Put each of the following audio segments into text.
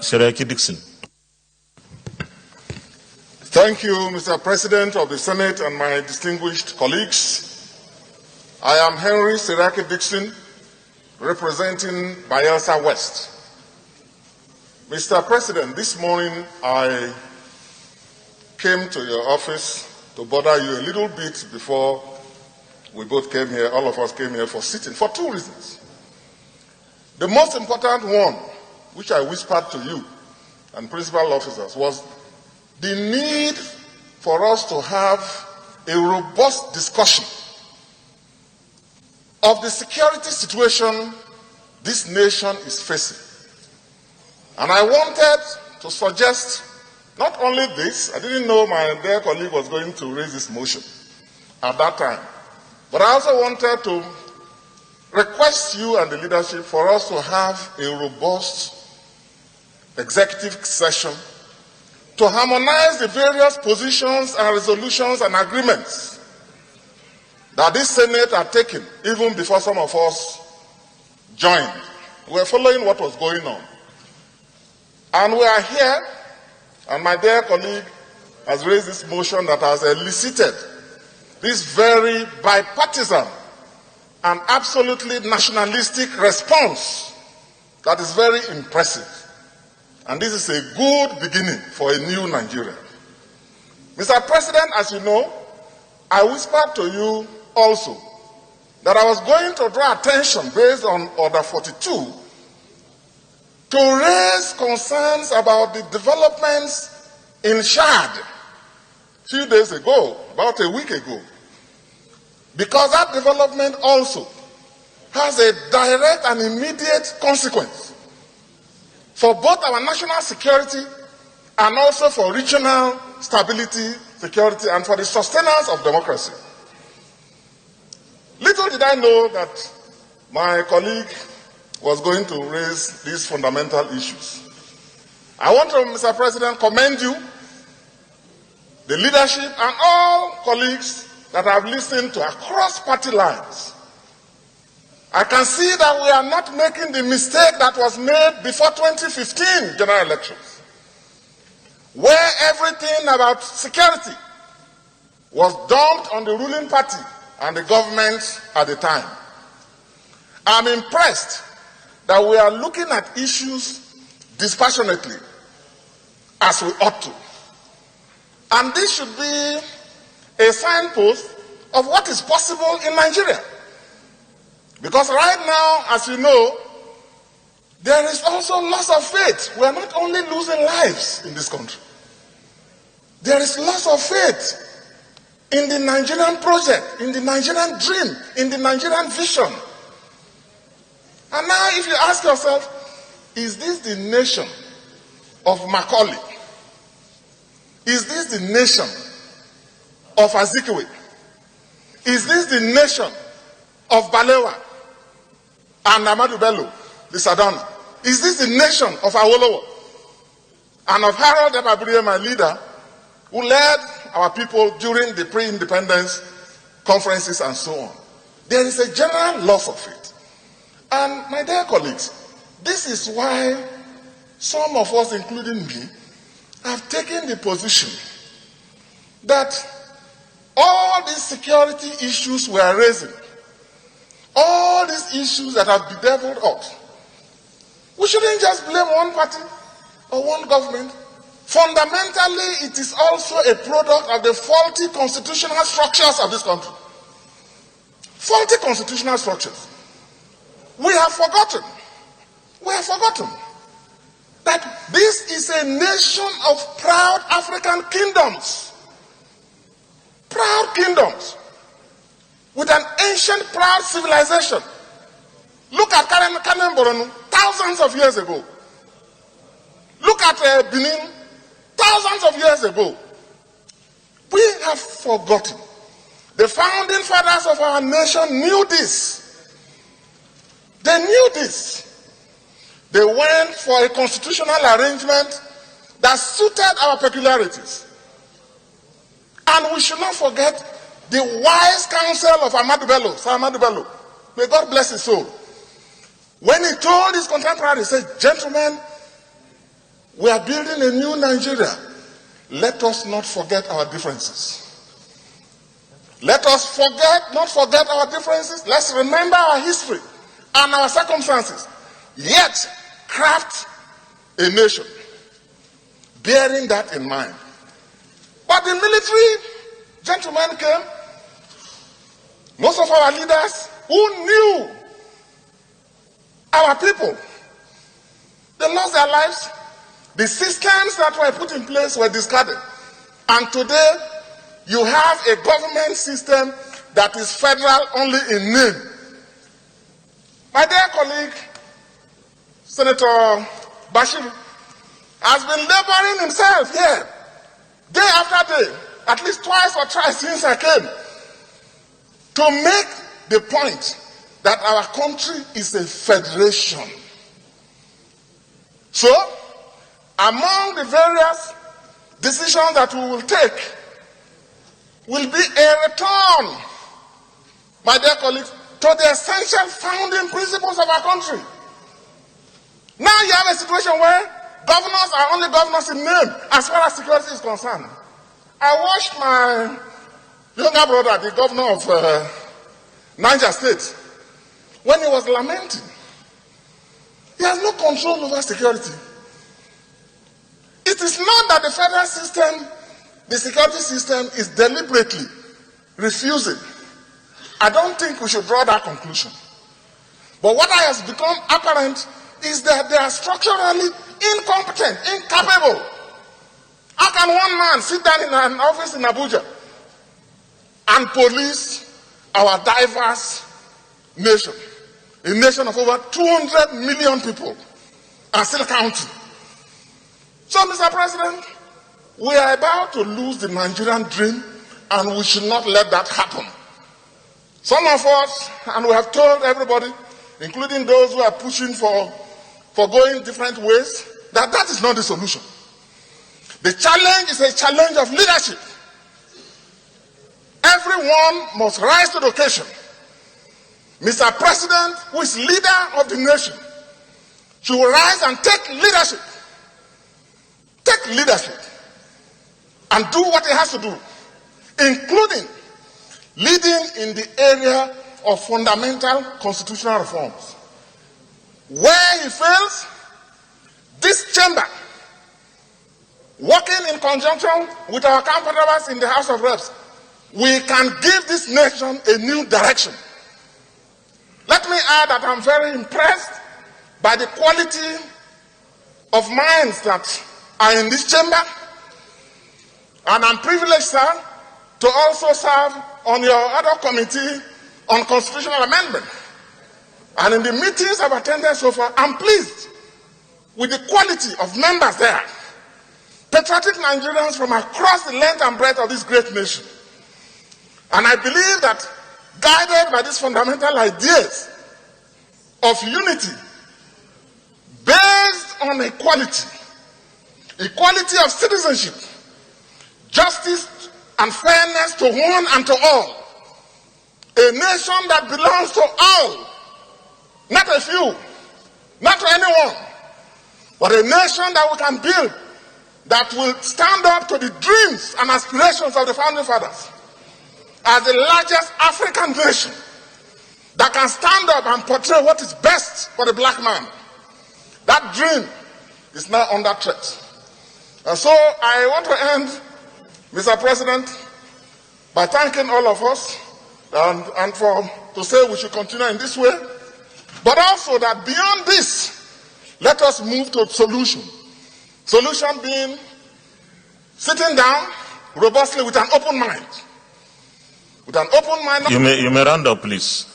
Seriake Dickson. Thank you, Mr. President of the Senate and my distinguished colleagues. I am Henry Seriake Dickson, representing Bayelsa West. Mr. President, this morning I came to your office to bother you a little bit before we both came here, all of us came here for sitting, for two reasons. The most important one, which I whispered to you and principal officers, was the need for us to have a robust discussion of the security situation this nation is facing. And I wanted to suggest not only this, I didn't know my dear colleague was going to raise this motion at that time, but I also wanted to request you and the leadership for us to have a robust executive session to harmonize the various positions and resolutions and agreements that this Senate had taken even before some of us joined. We were following what was going on. And we are here, and my dear colleague has raised this motion that has elicited this very bipartisan and absolutely nationalistic response that is very impressive. And this is a good beginning for a new Nigeria. Mr. President, as you know, I whispered to you also that I was going to draw attention based on Order 42 to raise concerns about the developments in Chad a few days ago, about a week ago, because that development also has a direct and immediate consequence for both our national security and also for regional stability, security, and for the sustenance of democracy. Little did I know that my colleague was going to raise these fundamental issues. I want to, Mr. President, commend you, the leadership, and all colleagues that have listened to across party lines. I can see that we are not making the mistake that was made before 2015 general elections, where everything about security was dumped on the ruling party and the government at the time. I'm impressed that we are looking at issues dispassionately, as we ought to. And this should be a signpost of what is possible in Nigeria. Because right now, as you know, there is also loss of faith. We are not only losing lives in this country. There is loss of faith in the Nigerian project, in the Nigerian dream, in the Nigerian vision. And now if you ask yourself, is this the nation of Macaulay? Is this the nation of Azikiwe? Is this the nation of Balewa and Ahmadu Bello, the Sadana? Is this the nation of Awolowo and of Harold Ebaburiye, my leader, who led our people during the pre-independence conferences and so on? There is a general loss of faith. And my dear colleagues, this is why some of us, including me, have taken the position that all these security issues we are raising, all these issues that have bedeviled us, we shouldn't just blame one party or one government. Fundamentally, it is also a product of the faulty constitutional structures of this country. Faulty constitutional structures. We have forgotten that this is a nation of proud African kingdoms. Proud kingdoms with an ancient proud civilization. Look at Kanem Boronu, thousands of years ago. Look at Benin, thousands of years ago. We have forgotten. The founding fathers of our nation knew this. They knew this. They went for a constitutional arrangement that suited our peculiarities. And we should not forget the wise counsel of Ahmadu Bello, Sir Ahmadu Bello. May God bless his soul. When he told his contemporaries, he said, gentlemen, We are building a new Nigeria. Let us not forget our differences. Let us not forget our differences. Let's remember our history and our circumstances. Yet, craft a nation, bearing that in mind. But the military gentlemen came. Most of our leaders who knew our people, they lost their lives. The systems that were put in place were discarded. And today, you have a government system that is federal only in name. My dear colleague, Senator Bashir, has been laboring himself here, day after day, at least twice or thrice since I came, to make the point that our country is a federation. So, among the various decisions that we will take will be a return, my dear colleagues, to the essential founding principles of our country. Now you have a situation where governors are only governors in name as far as security is concerned. I watched my younger brother, the governor of Niger State, when he was lamenting. He has no control over security. It is not that the federal system, the security system, is deliberately refusing. I don't think we should draw that conclusion. But what has become apparent is that they are structurally incompetent, incapable. How can one man sit down in an office in Abuja and police our diverse nation, a nation of over 200 million people, and still counting? So, Mr. President, we are about to lose the Nigerian dream, and we should not let that happen. Some of us, and we have told everybody, including those who are pushing for going different ways, that that is not the solution. The challenge is a challenge of leadership. Everyone must rise to the occasion. Mr. President, who is leader of the nation, should rise and take leadership. Take leadership and do what he has to do, including leading in the area of fundamental constitutional reforms. Where he fails, this chamber, working in conjunction with our counterparts in the House of Reps, we can give this nation a new direction. Let me add that I'm very impressed by the quality of minds that are in this chamber, and I'm privileged, sir, to also serve on your other committee on constitutional amendment. And in the meetings I've attended so far, I'm pleased with the quality of members there. Patriotic Nigerians from across the length and breadth of this great nation. And I believe that, guided by these fundamental ideas of unity, based on equality of citizenship, justice and fairness to one and to all, a nation that belongs to all, not a few, not to anyone, but a nation that we can build that will stand up to the dreams and aspirations of the founding fathers, as the largest African nation that can stand up and portray what is best for the black man. That dream is now under threat. And so I want to end, Mr. President, by thanking all of us and to say we should continue in this way, but also that beyond this, let us move to solution. Solution being sitting down robustly with an open mind. With an open mind. You may round up, please.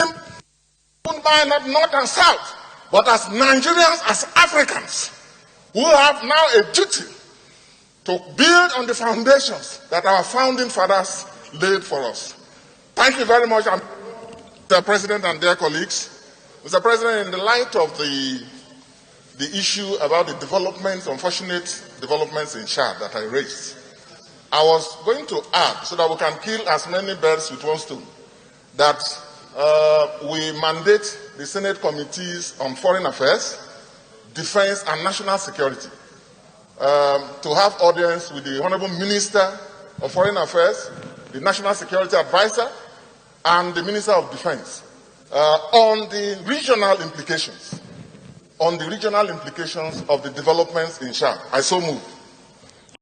Open mind, not north and south, but as Nigerians, as Africans, who have now a duty to build on the foundations that our founding fathers laid for us. Thank you very much, Mr. President and dear colleagues. Mr. President, in the light of the issue about the developments, unfortunate developments in Chad that I raised, I was going to add, so that we can kill as many birds with one stone, that we mandate the Senate Committees on Foreign Affairs, Defense and National Security to have audience with the Honorable Minister of Foreign Affairs, the National Security Advisor, and the Minister of Defense on the regional implications of the developments in Chad. I so move.